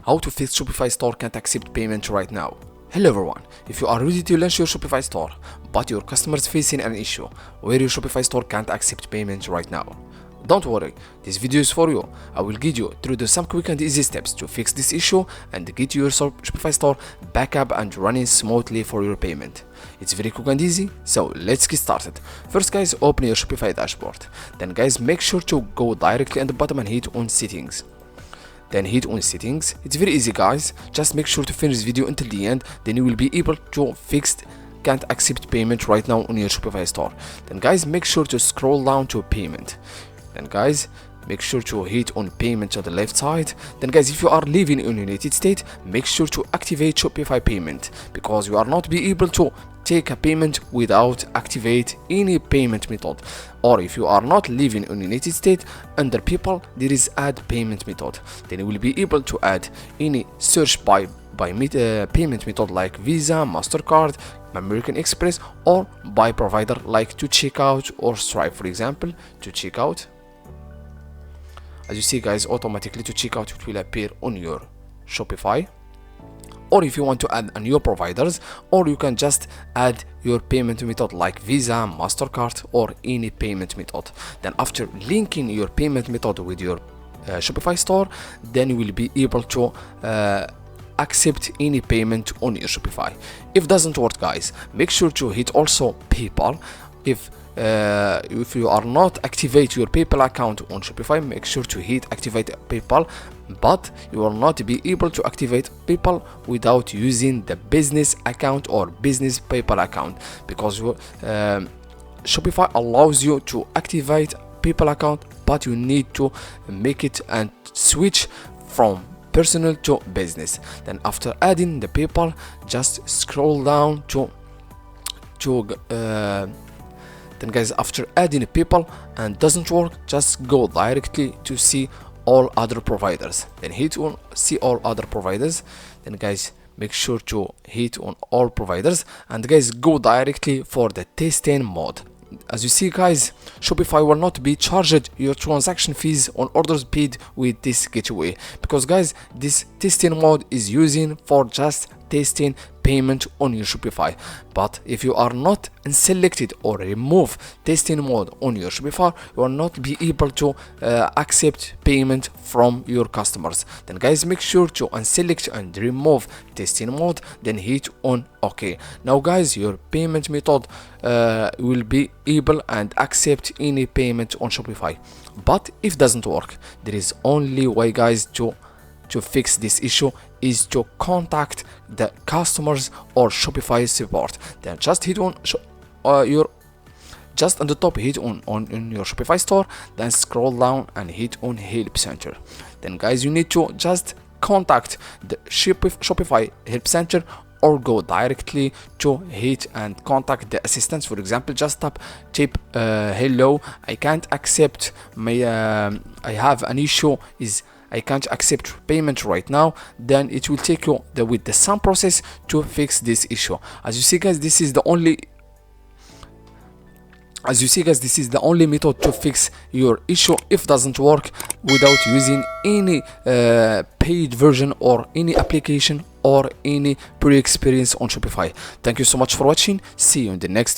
How to fix Shopify store can't accept payment right now. Hello everyone, if you are ready to launch your Shopify store but your customers facing an issue where your Shopify store can't accept payment right now, don't worry, this video is for you. I will guide you through some quick and easy steps to fix this issue and get your Shopify store back up and running smoothly for your payment. It's very quick and easy, so let's get started. First guys, open your Shopify dashboard. Then guys, make sure to go directly at the bottom and hit on settings. Then hit on settings. It's very easy guys, just make sure to finish this video until the end, then you will be able to fix can't accept payment right now on your Shopify store. Then guys, make sure to scroll down to payment. Then guys, make sure to hit on payment on the left side. Then guys, if you are living in the United States, make sure to activate Shopify payment, because you are not be able to take a payment without activate any payment method. Or if you are not living in the United States, under people there is add payment method, then you will be able to add any search by payment method like Visa, MasterCard, American Express, or by provider like to checkout or Stripe. For example, to checkout, as you see guys, automatically to checkout it will appear on your Shopify. Or if you want to add a new providers, or you can just add your payment method like Visa, MasterCard, or any payment method. Then after linking your payment method with your Shopify store, then you will be able to accept any payment on your Shopify. If doesn't work guys, make sure to hit also PayPal. If you are not activate your PayPal account on Shopify, make sure to hit activate PayPal, but you will not be able to activate PayPal without using the business account or business PayPal account, because Shopify allows you to activate PayPal account, but you need to make it and switch from personal to business. Then after adding the PayPal, just scroll down to then guys, after adding PayPal and doesn't work, just go directly to see all other providers. Then hit on see all other providers. Then guys, make sure to hit on all providers and guys, go directly for the testing mode. As you see guys, Shopify will not be charged your transaction fees on orders paid with this gateway, because guys, this testing mode is using for just testing payment on your Shopify. But if you are not selected or remove testing mode on your Shopify, you will not be able to accept payment from your customers. Then guys, make sure to unselect and remove testing mode, then hit on OK. Now guys, your payment method will be able and accept any payment on Shopify. But if doesn't work, there is only way guys to fix this issue is to contact the customers or Shopify support. Then just hit on just on the top, hit on your Shopify store, then scroll down and hit on help center. Then guys, you need to just contact the Shopify help center, or go directly to hit and contact the assistants. For example, just type hello, I can't accept my I have an issue, is I can't accept payment right now. Then it will take you with some process to fix this issue. As you see guys, this is the only method to fix your issue if doesn't work without using any paid version or any application or any pre-experience on Shopify. Thank you so much for watching. See you in the next